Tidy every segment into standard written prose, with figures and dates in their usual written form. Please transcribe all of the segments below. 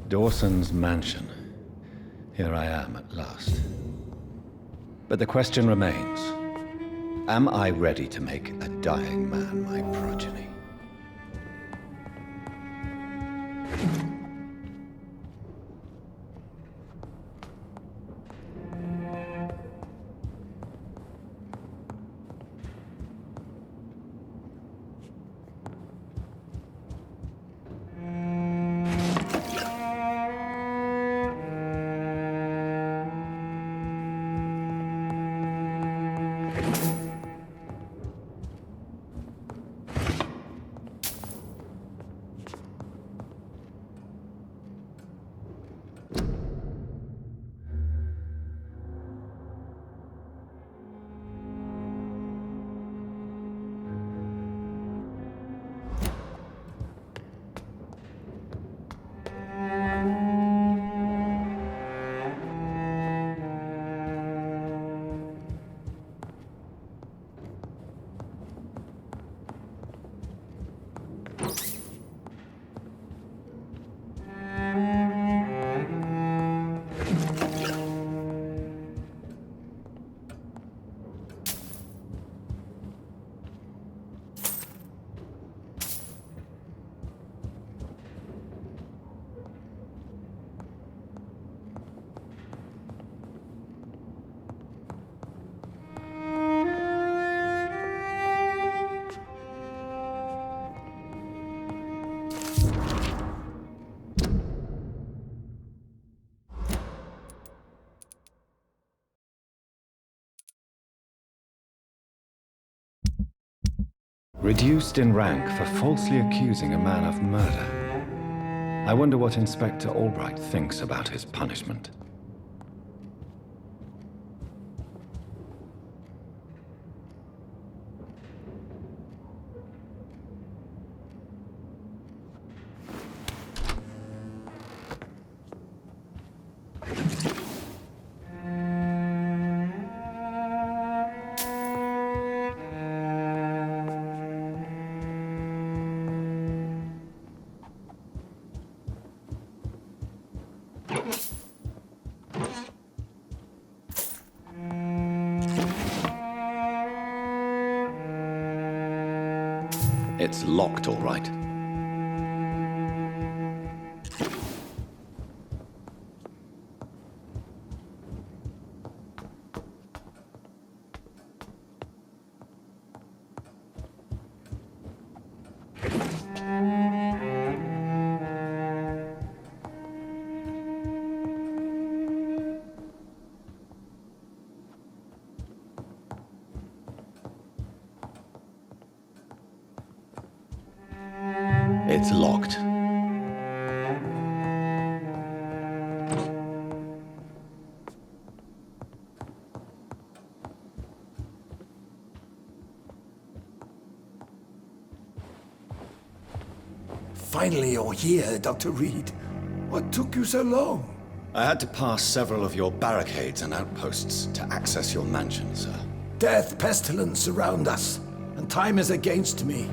Dawson's mansion. Here I am at last. But the question remains, am I ready to make a dying man my progeny? Reduced in rank for falsely accusing a man of murder. I wonder what Inspector Albright thinks about his punishment. It's locked, all right. It's locked. Finally, you're here, Dr. Reed. What took you so long? I had to pass several of your barricades and outposts to access your mansion, sir. Death, pestilence surround us, and time is against me.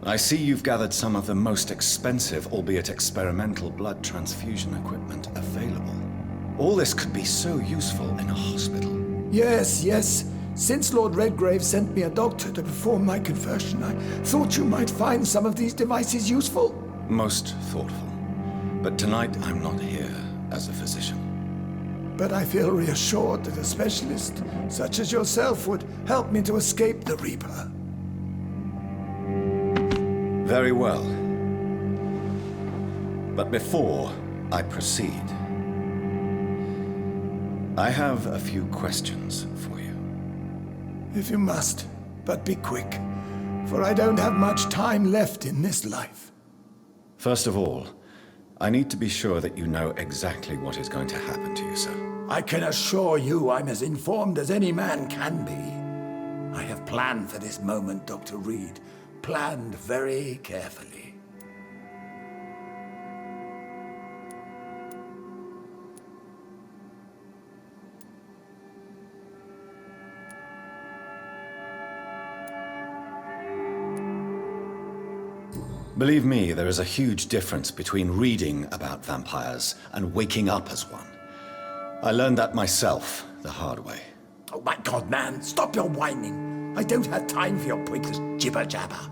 I see you've gathered some of the most expensive, albeit experimental, blood transfusion equipment available. All this could be so useful in a hospital. Yes, yes. Since Lord Redgrave sent me a doctor to perform my conversion, I thought you might find some of these devices useful. Most thoughtful. But tonight I'm not here as a physician. But I feel reassured that a specialist such as yourself would help me to escape the Reaper. Very well. But before I proceed, I have a few questions for you. If you must, but be quick, for I don't have much time left in this life. First of all, I need to be sure that you know exactly what is going to happen to you, sir. I can assure you I'm as informed as any man can be. I have planned for this moment, Dr. Reed. Planned very carefully. Believe me, there is a huge difference between reading about vampires and waking up as one. I learned that myself the hard way. Oh my God, man, stop your whining. I don't have time for your pointless jibber-jabber.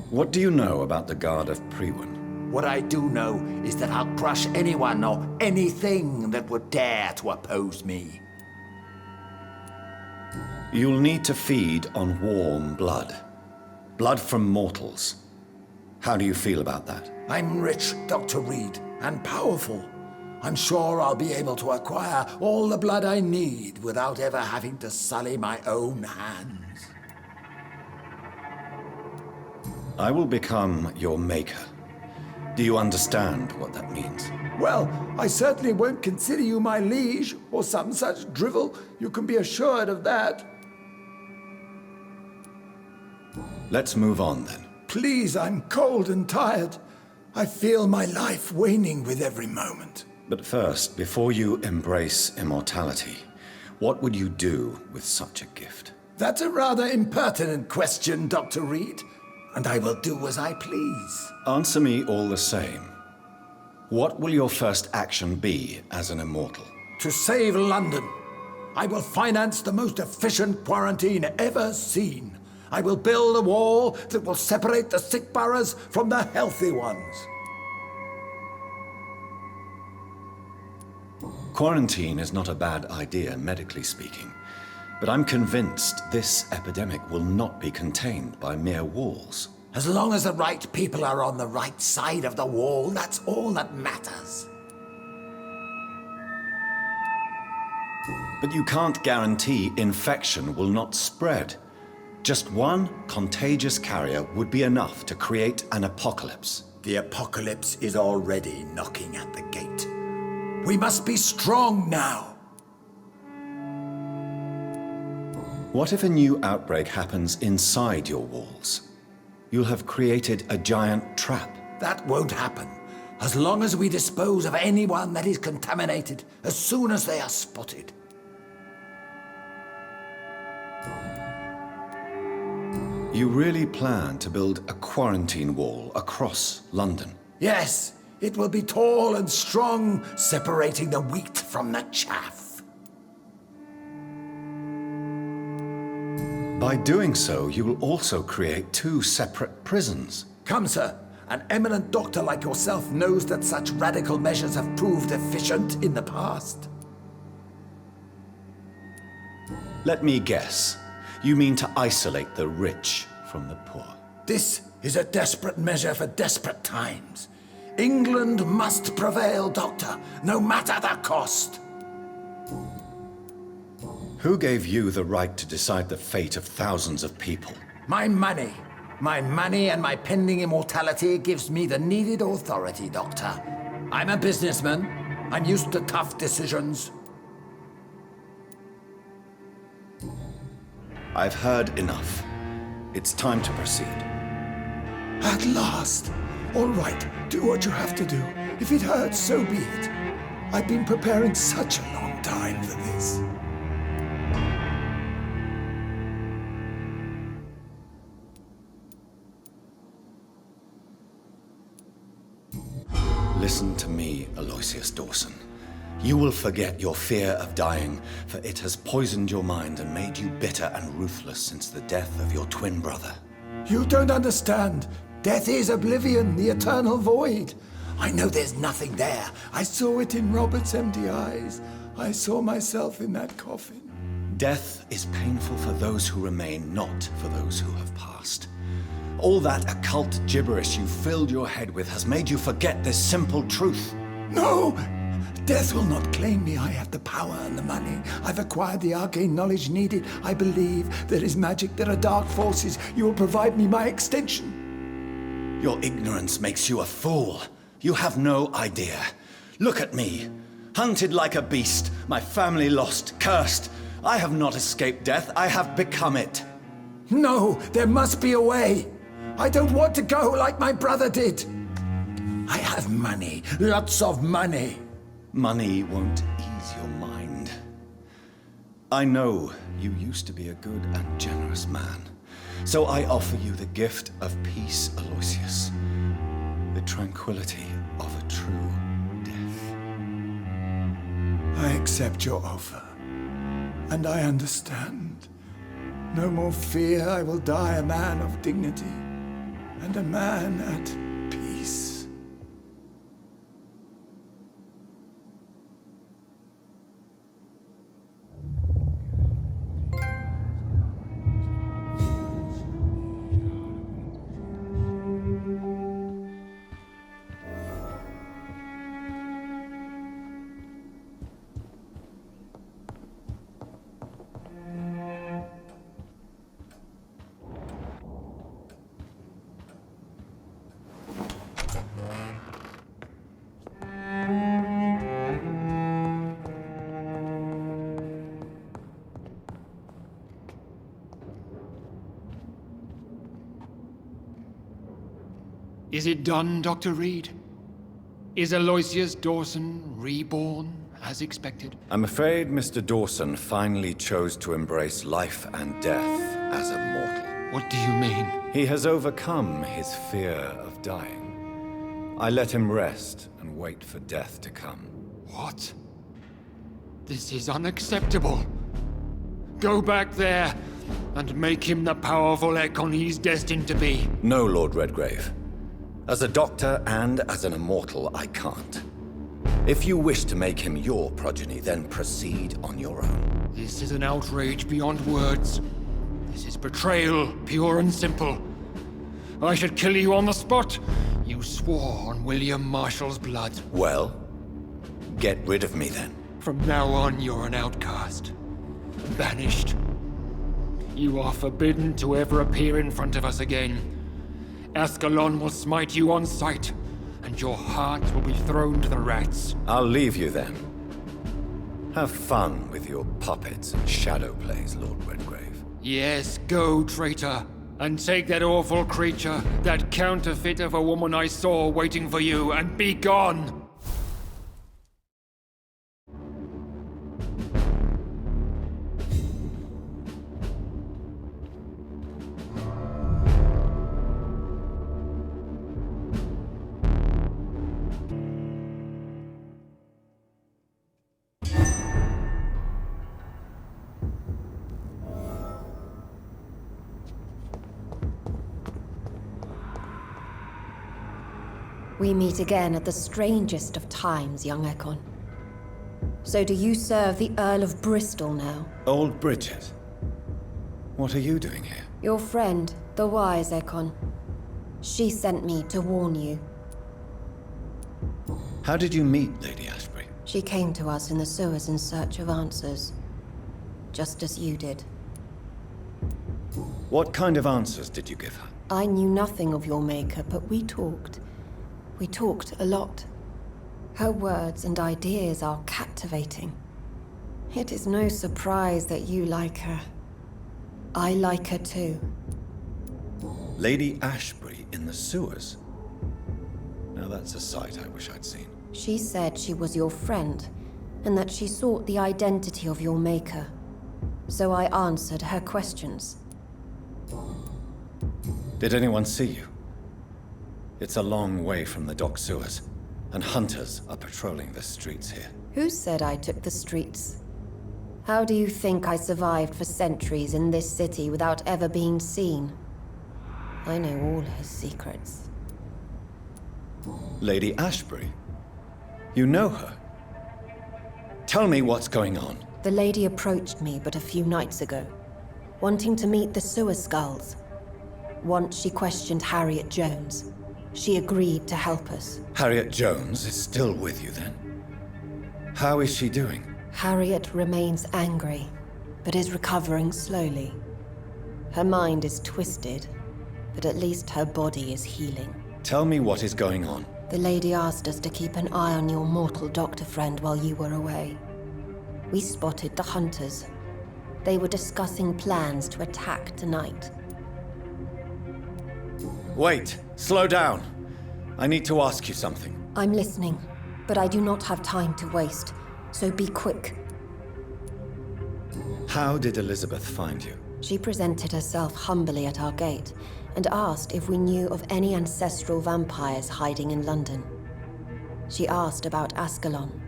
What do you know about the Guard of Priwen? What I do know is that I'll crush anyone or anything that would dare to oppose me. You'll need to feed on warm blood. Blood from mortals. How do you feel about that? I'm rich, Dr. Reed, and powerful. I'm sure I'll be able to acquire all the blood I need without ever having to sully my own hands. I will become your maker. Do you understand what that means? Well, I certainly won't consider you my liege or some such drivel. You can be assured of that. Let's move on then. Please, I'm cold and tired. I feel my life waning with every moment. But first, before you embrace immortality, what would you do with such a gift? That's a rather impertinent question, Dr. Reed, and I will do as I please. Answer me all the same. What will your first action be as an immortal? To save London, I will finance the most efficient quarantine ever seen. I will build a wall that will separate the sick boroughs from the healthy ones. Quarantine is not a bad idea, medically speaking. But I'm convinced this epidemic will not be contained by mere walls. As long as the right people are on the right side of the wall, that's all that matters. But you can't guarantee infection will not spread. Just one contagious carrier would be enough to create an apocalypse. The apocalypse is already knocking at the gate. We must be strong now. What if a new outbreak happens inside your walls? You'll have created a giant trap. That won't happen. As long as we dispose of anyone that is contaminated as soon as they are spotted. You really plan to build a quarantine wall across London? Yes, it will be tall and strong, separating the wheat from the chaff. By doing so, you will also create two separate prisons. Come, sir. An eminent doctor like yourself knows that such radical measures have proved efficient in the past. Let me guess. You mean to isolate the rich from the poor? This is a desperate measure for desperate times. England must prevail, Doctor, no matter the cost. Who gave you the right to decide the fate of thousands of people? My money. My money and my pending immortality gives me the needed authority, Doctor. I'm a businessman. I'm used to tough decisions. I've heard enough. It's time to proceed. At last. All right, do what you have to do. If it hurts, so be it. I've been preparing such a long time for this. Listen to me, Aloysius Dawson. You will forget your fear of dying, for it has poisoned your mind and made you bitter and ruthless since the death of your twin brother. You don't understand. Death is oblivion, the eternal void. I know there's nothing there. I saw it in Robert's empty eyes. I saw myself in that coffin. Death is painful for those who remain, not for those who have passed. All that occult gibberish you filled your head with has made you forget this simple truth. No! Death will not claim me. I have the power and the money. I've acquired the arcane knowledge needed. I believe there is magic, there are dark forces. You will provide me my extinction. Your ignorance makes you a fool. You have no idea. Look at me. Hunted like a beast, my family lost, cursed. I have not escaped death, I have become it. No, there must be a way. I don't want to go like my brother did. I have money, lots of money. Money won't ease your mind. I know you used to be a good and generous man, So I offer you the gift of peace, Aloysius. The tranquility of a true death. I accept your offer, and I understand. No more fear, I will die a man of dignity, and a man at peace. Is it done, Dr. Reed? Is Aloysius Dawson reborn, as expected? I'm afraid Mr. Dawson finally chose to embrace life and death as a mortal. What do you mean? He has overcome his fear of dying. I let him rest and wait for death to come. What? This is unacceptable. Go back there and make him the powerful Ekon he's destined to be. No, Lord Redgrave. As a doctor and as an immortal, I can't. If you wish to make him your progeny, then proceed on your own. This is an outrage beyond words. This is betrayal, pure and simple. I should kill you on the spot. You swore on William Marshall's blood. Well, get rid of me then. From now on, you're an outcast. Banished. You are forbidden to ever appear in front of us again. Ascalon will smite you on sight, and your heart will be thrown to the rats. I'll leave you then. Have fun with your puppets and shadow plays, Lord Redgrave. Yes, go, traitor, and take that awful creature, that counterfeit of a woman I saw waiting for you, and be gone! We meet again at the strangest of times, young Ekon. So do you serve the Earl of Bristol now? Old Bridget. What are you doing here? Your friend, the wise Ekon. She sent me to warn you. How did you meet Lady Ashbury? She came to us in the sewers in search of answers. Just as you did. What kind of answers did you give her? I knew nothing of your maker, but we talked. We talked a lot. Her words and ideas are captivating. It is no surprise that you like her. I like her too. Lady Ashbury in the sewers? Now that's a sight I wish I'd seen. She said she was your friend, and that she sought the identity of your maker. So I answered her questions. Did anyone see you? It's a long way from the dock sewers, and hunters are patrolling the streets here. Who said I took the streets? How do you think I survived for centuries in this city without ever being seen? I know all her secrets. Lady Ashbury? You know her? Tell me what's going on. The lady approached me but a few nights ago, wanting to meet the sewer skulls. Once she questioned Harriet Jones. She agreed to help us. Harriet Jones is still with you then? How is she doing? Harriet remains angry, but is recovering slowly. Her mind is twisted, but at least her body is healing. Tell me what is going on. The lady asked us to keep an eye on your mortal doctor friend while you were away. We spotted the hunters. They were discussing plans to attack tonight. Wait, slow down. I need to ask you something. I'm listening, but I do not have time to waste, so be quick. How did Elizabeth find you? She presented herself humbly at our gate and asked if we knew of any ancestral vampires hiding in London. She asked about Ascalon.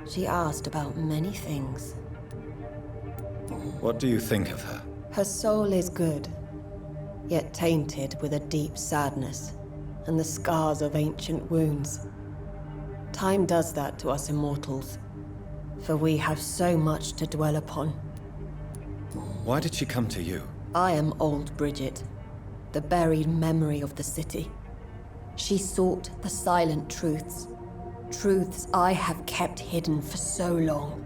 She asked about many things. What do you think of her? Her soul is good, yet tainted with a deep sadness and the scars of ancient wounds. Time does that to us immortals, for we have so much to dwell upon. Why did she come to you? I am old Bridget, the buried memory of the city. She sought the silent truths, truths I have kept hidden for so long.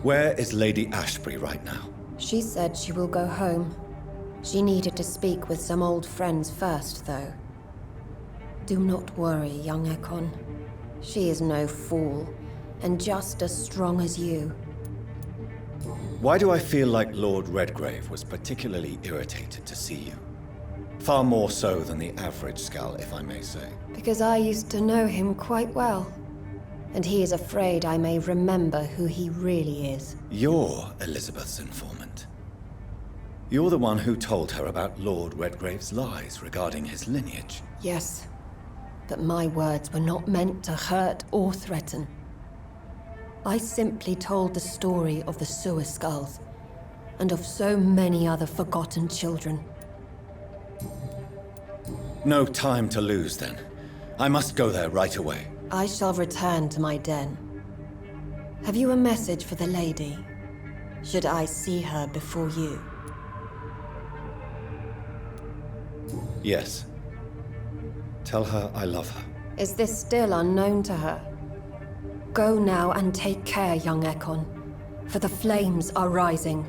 Where is Lady Ashbury right now? She said she will go home. She needed to speak with some old friends first, though. Do not worry, young Ekon. She is no fool, and just as strong as you. Why do I feel like Lord Redgrave was particularly irritated to see you? Far more so than the average Skull, if I may say. Because I used to know him quite well. And he is afraid I may remember who he really is. You're Elizabeth's informant. You're the one who told her about Lord Redgrave's lies regarding his lineage. Yes, but my words were not meant to hurt or threaten. I simply told the story of the sewer skulls, and of so many other forgotten children. No time to lose, then. I must go there right away. I shall return to my den. Have you a message for the lady? Should I see her before you? Yes. Tell her I love her. Is this still unknown to her? Go now and take care, young Ekon, for the flames are rising.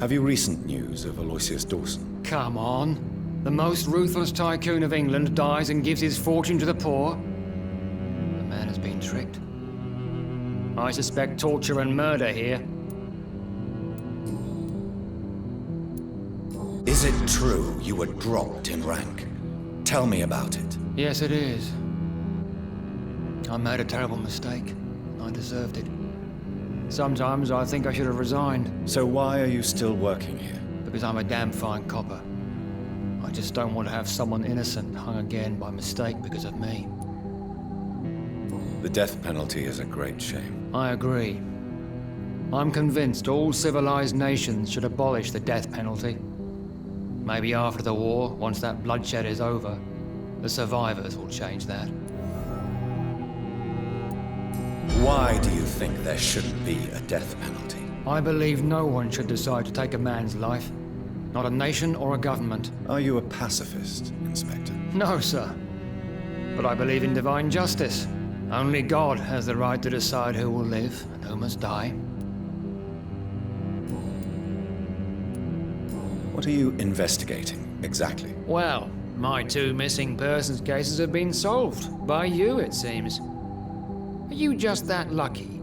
Have you recent news of Aloysius Dawson? Come on. The most ruthless tycoon of England dies and gives his fortune to the poor. The man has been tricked. I suspect torture and murder here. Is it true you were dropped in rank? Tell me about it. Yes, it is. I made a terrible mistake. I deserved it. Sometimes I think I should have resigned. So why are you still working here? Because I'm a damn fine copper. I just don't want to have someone innocent hung again by mistake because of me. The death penalty is a great shame. I agree. I'm convinced all civilized nations should abolish the death penalty. Maybe after the war, once that bloodshed is over, the survivors will change that. Why do you think there shouldn't be a death penalty? I believe no one should decide to take a man's life. not a nation or a government. Are you a pacifist, Inspector? No, sir. But I believe in divine justice. Only God has the right to decide who will live and who must die. What are you investigating, exactly? Well, my 2 missing persons cases have been solved. By you, it seems. Are you just that lucky?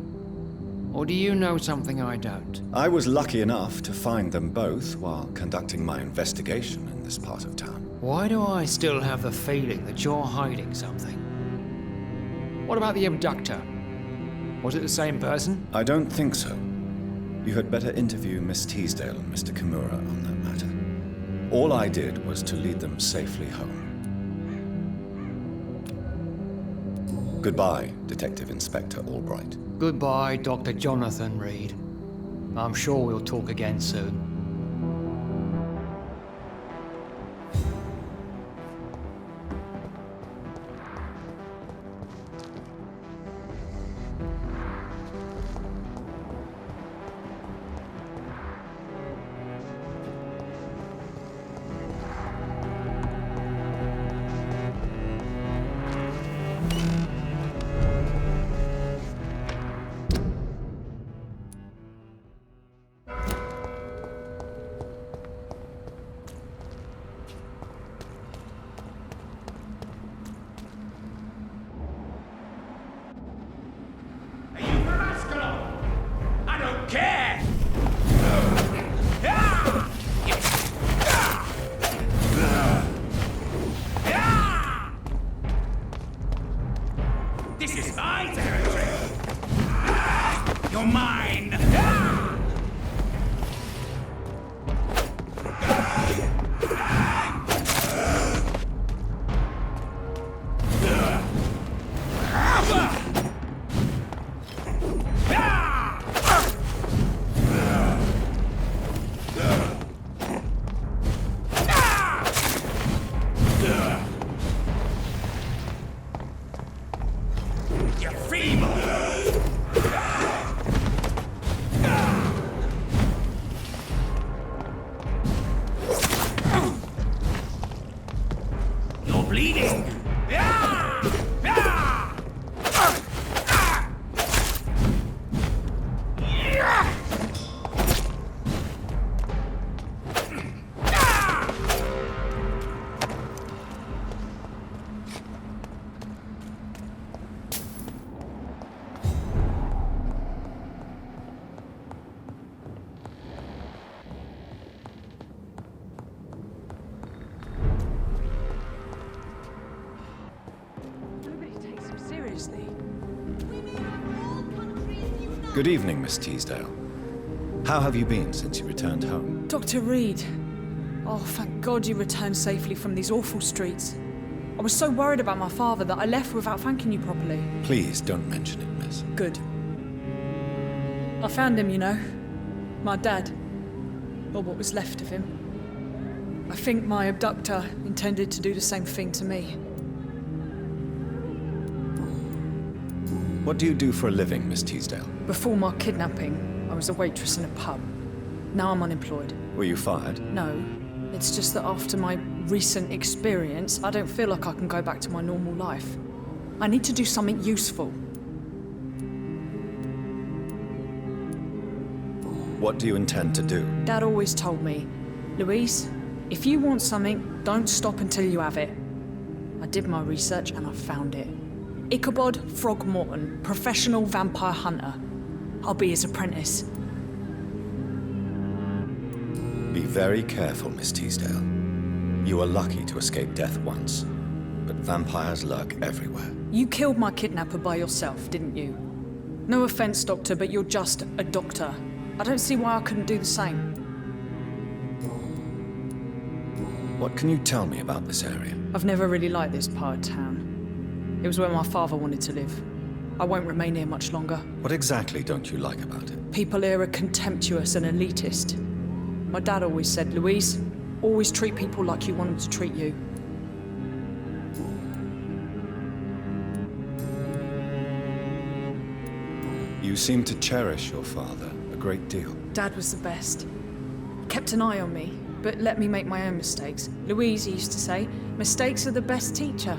Or do you know something I don't? I was lucky enough to find them both while conducting my investigation in this part of town. Why do I still have the feeling that you're hiding something? What about the abductor? Was it the same person? I don't think so. You had better interview Miss Teasdale and Mr. Kimura on that matter. All I did was to lead them safely home. Goodbye, Detective Inspector Albright. Goodbye, Dr. Jonathan Reed. I'm sure we'll talk again soon. This is my territory! You're mine! You're feeble! You're bleeding! Good evening, Miss Teasdale. How have you been since you returned home? Dr. Reed. Oh, thank God you returned safely from these awful streets. I was so worried about my father that I left without thanking you properly. Please don't mention it, miss. Good. I found him, you know. My dad. Or what was left of him. I think my abductor intended to do the same thing to me. What do you do for a living, Miss Teasdale? Before my kidnapping, I was a waitress in a pub. Now I'm unemployed. Were you fired? No. It's just that after my recent experience, I don't feel like I can go back to my normal life. I need to do something useful. What do you intend to do? Dad always told me, Louise, if you want something, don't stop until you have it. I did my research and I found it. Ichabod Throgmorton, professional vampire hunter. I'll be his apprentice. Be very careful, Miss Teasdale. You were lucky to escape death once, but vampires lurk everywhere. You killed my kidnapper by yourself, didn't you? No offense, Doctor, but you're just a doctor. I don't see why I couldn't do the same. What can you tell me about this area? I've never really liked this part of town. It was where my father wanted to live. I won't remain here much longer. What exactly don't you like about it? People here are contemptuous and elitist. My dad always said, Louise, always treat people like you want them to treat you. You seem to cherish your father a great deal. Dad was the best. He kept an eye on me, but let me make my own mistakes. Louise used to say, mistakes are the best teacher.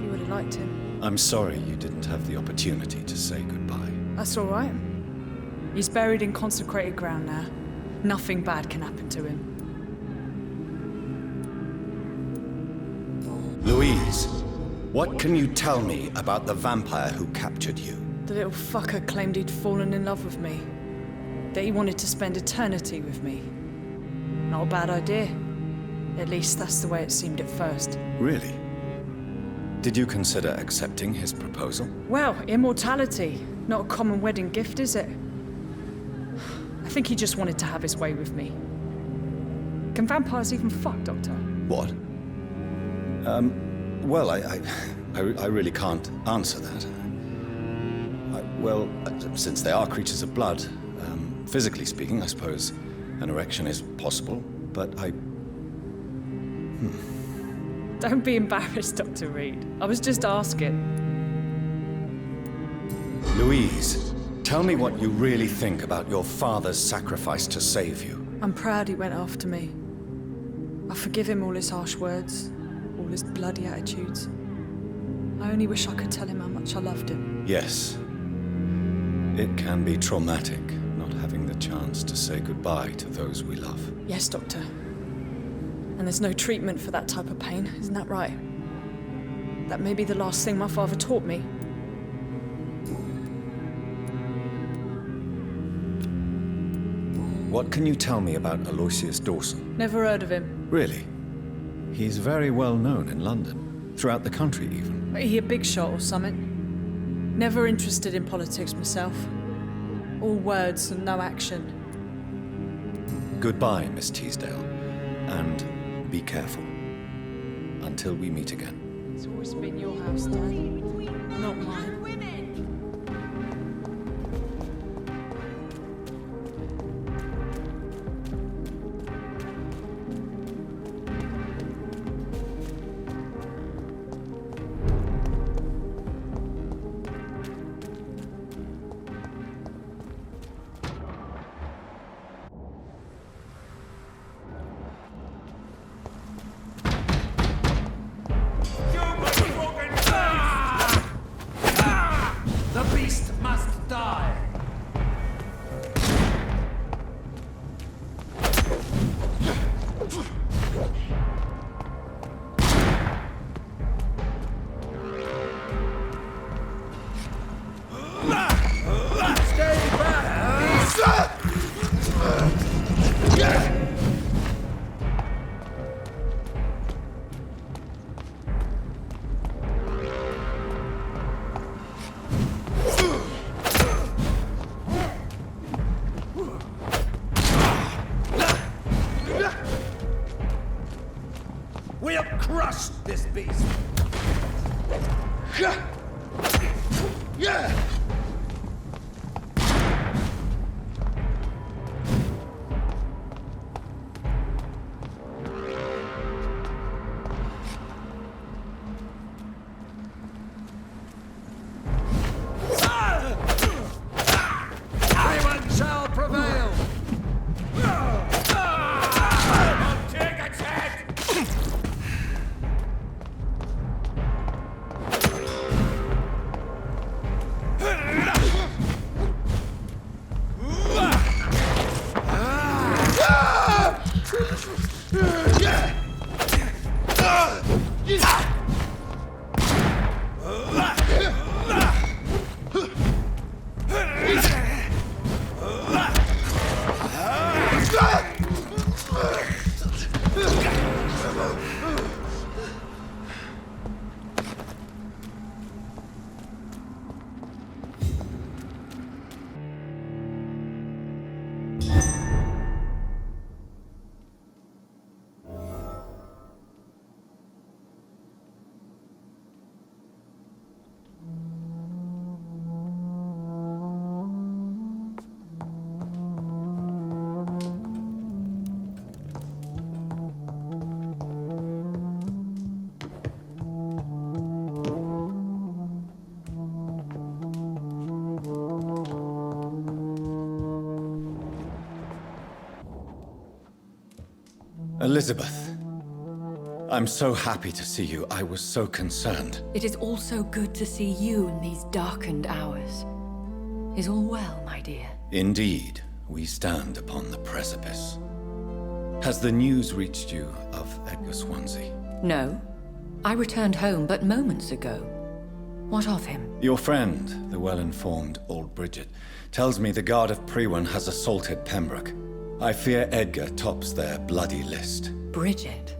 You would have liked him. I'm sorry you didn't have the opportunity to say goodbye. That's all right. He's buried in consecrated ground now. Nothing bad can happen to him. Louise, what can you tell me about the vampire who captured you? The little fucker claimed he'd fallen in love with me. That he wanted to spend eternity with me. Not a bad idea. At least that's the way it seemed at first. Really? Did you consider accepting his proposal? Well, immortality. Not a common wedding gift, is it? I think he just wanted to have his way with me. Can vampires even fuck, Doctor? What? Well, I really can't answer that. Well, since they are creatures of blood, physically speaking, I suppose an erection is possible, but Don't be embarrassed, Dr. Reed. I was just asking. Louise, tell me what you really think about your father's sacrifice to save you. I'm proud he went after me. I forgive him all his harsh words, all his bloody attitudes. I only wish I could tell him how much I loved him. Yes. It can be traumatic, not having the chance to say goodbye to those we love. Yes, Doctor. And there's no treatment for that type of pain, isn't that right? That may be the last thing my father taught me. What can you tell me about Aloysius Dawson? Never heard of him. Really? He's very well known in London, throughout the country even. He a big shot or something? Never interested in politics myself. All words and no action. Goodbye, Miss Teasdale, and be careful. Until we meet again. It's always been your house, Dad. Not mine. The beast must die! Stay back! We'll crush this beast! Iron shall prevail! Take its head! Elizabeth. I'm so happy to see you. I was so concerned. It is also good to see you in these darkened hours. Is all well, my dear? Indeed, we stand upon the precipice. Has the news reached you of Edgar Swansea? No. I returned home but moments ago. What of him? Your friend, the well-informed old Bridget, tells me the Guard of Priwen has assaulted Pembroke. I fear Edgar tops their bloody list. Bridget?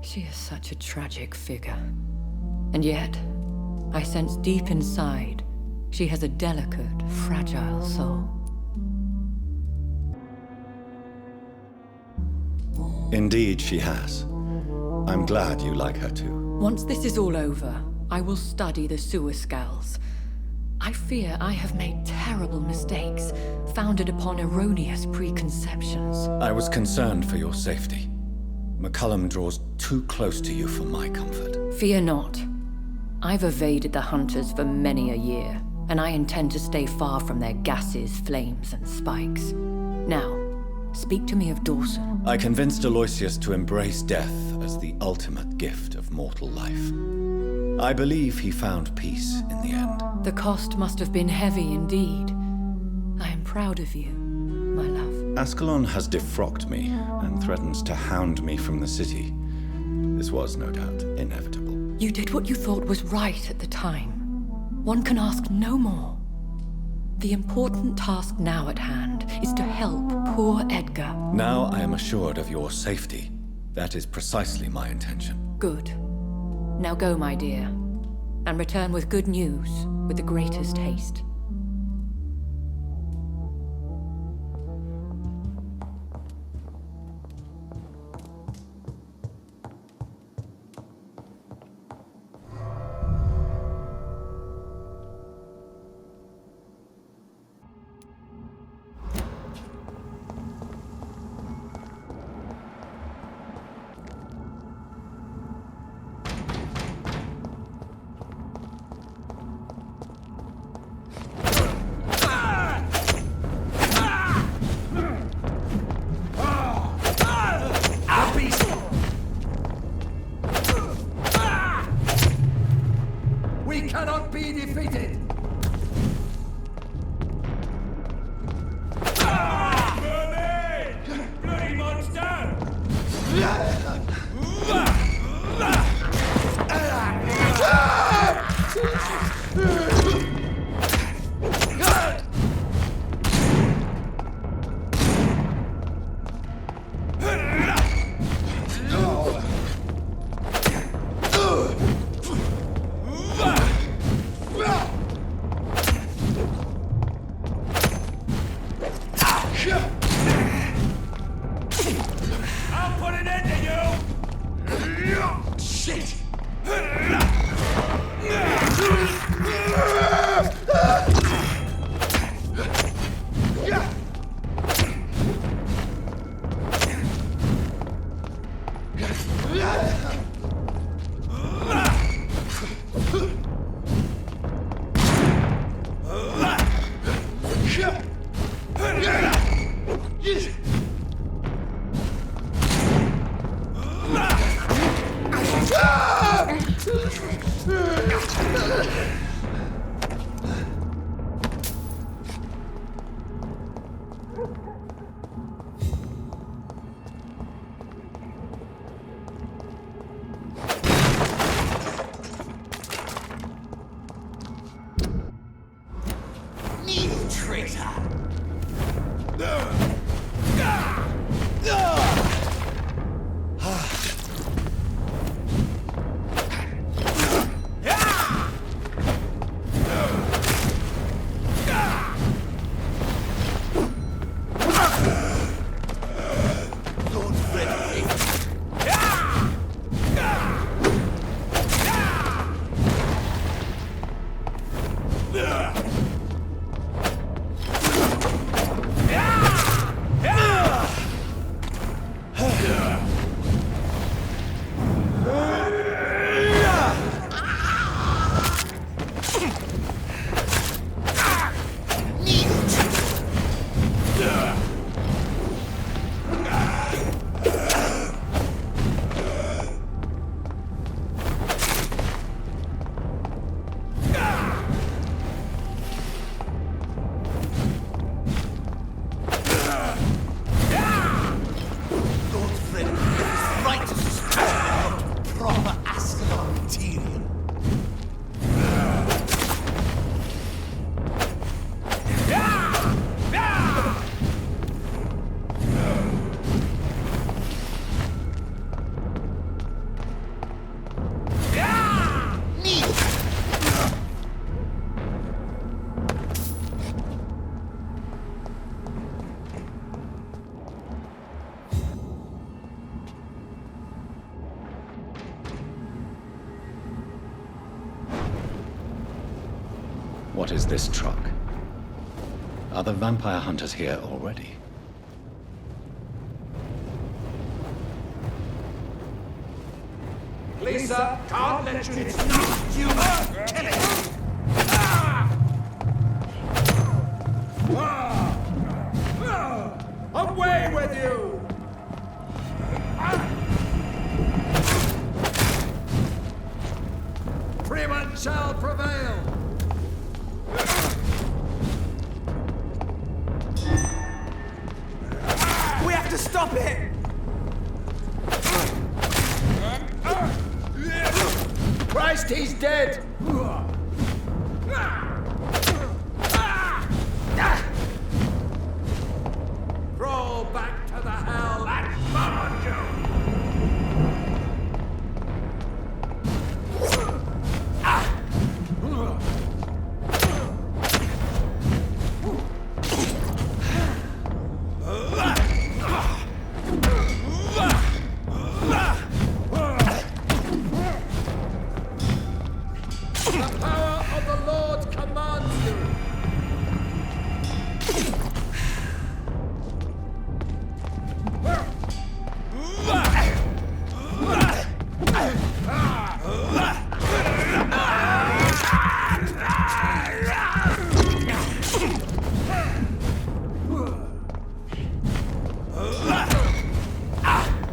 She is such a tragic figure. And yet, I sense deep inside, she has a delicate, fragile soul. Indeed, she has. I'm glad you like her too. Once this is all over, I will study the sewer skulls. I fear I have made terrible mistakes, founded upon erroneous preconceptions. I was concerned for your safety. McCullum draws too close to you for my comfort. Fear not. I've evaded the hunters for many a year, and I intend to stay far from their gases, flames, and spikes. Now, speak to me of Dawson. I convinced Aloysius to embrace death as the ultimate gift of mortal life. I believe he found peace in the end. The cost must have been heavy indeed. I am proud of you, my love. Ascalon has defrocked me and threatens to hound me from the city. This was, no doubt, inevitable. You did what you thought was right at the time. One can ask no more. The important task now at hand is to help poor Edgar. Now I am assured of your safety. That is precisely my intention. Good. Now go, my dear, and return with good news with the greatest haste. We cannot be defeated! Mermaid! Bloody monster! I'll put an end to you! Shit! You traitor! What is this truck? Are the vampire hunters here already? Lisa, can't let you. It's not you. Kill it. Away with you! Freeman shall prevail! We have to stop it! Christ, he's dead! Roll back to the hell and find you! The power of the Lord commands you!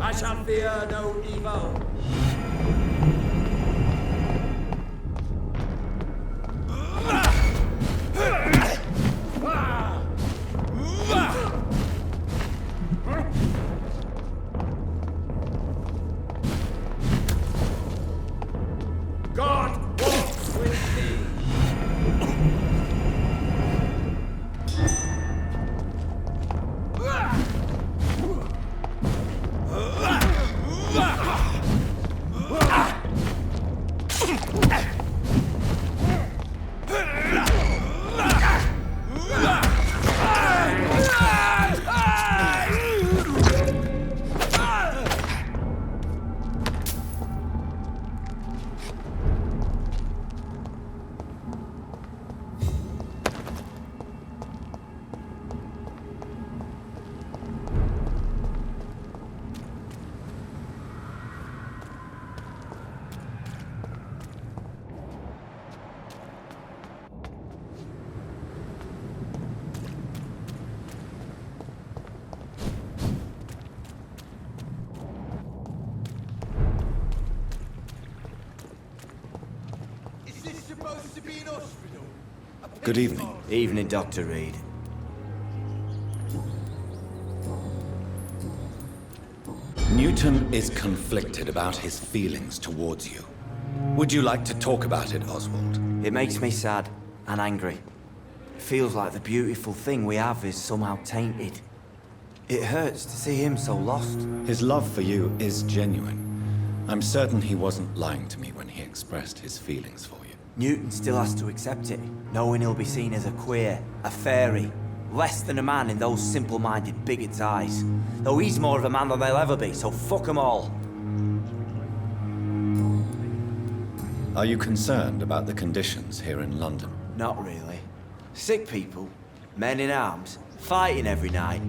I shall fear no evil. God walks with thee. Is this supposed to be an hospital? Good evening. Evening, Dr. Reed. Newton is conflicted about his feelings towards you. Would you like to talk about it, Oswald? It makes me sad and angry. It feels like the beautiful thing we have is somehow tainted. It hurts to see him so lost. His love for you is genuine. I'm certain he wasn't lying to me when he expressed his feelings for you. Newton still has to accept it, knowing he'll be seen as a queer, a fairy, less than a man in those simple-minded bigots' eyes. Though he's more of a man than they'll ever be, so fuck them all. Are you concerned about the conditions here in London? Not really. Sick people, men in arms, fighting every night.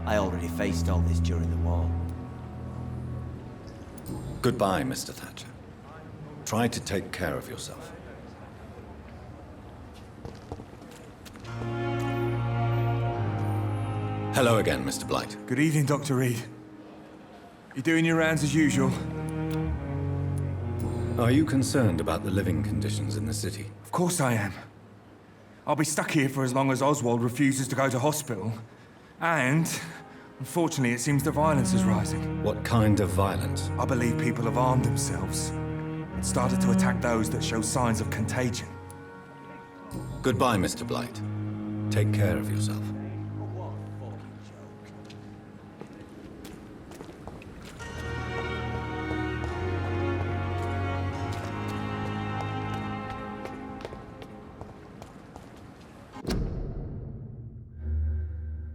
I already faced all this during the war. Goodbye, Mr. Thatcher. Try to take care of yourself. Hello again, Mr. Blight. Good evening, Dr. Reed. You doing your rounds as usual? Are you concerned about the living conditions in the city? Of course I am. I'll be stuck here for as long as Oswald refuses to go to hospital. And, unfortunately, it seems the violence is rising. What kind of violence? I believe people have armed themselves and started to attack those that show signs of contagion. Goodbye, Mr. Blight. Take care of yourself.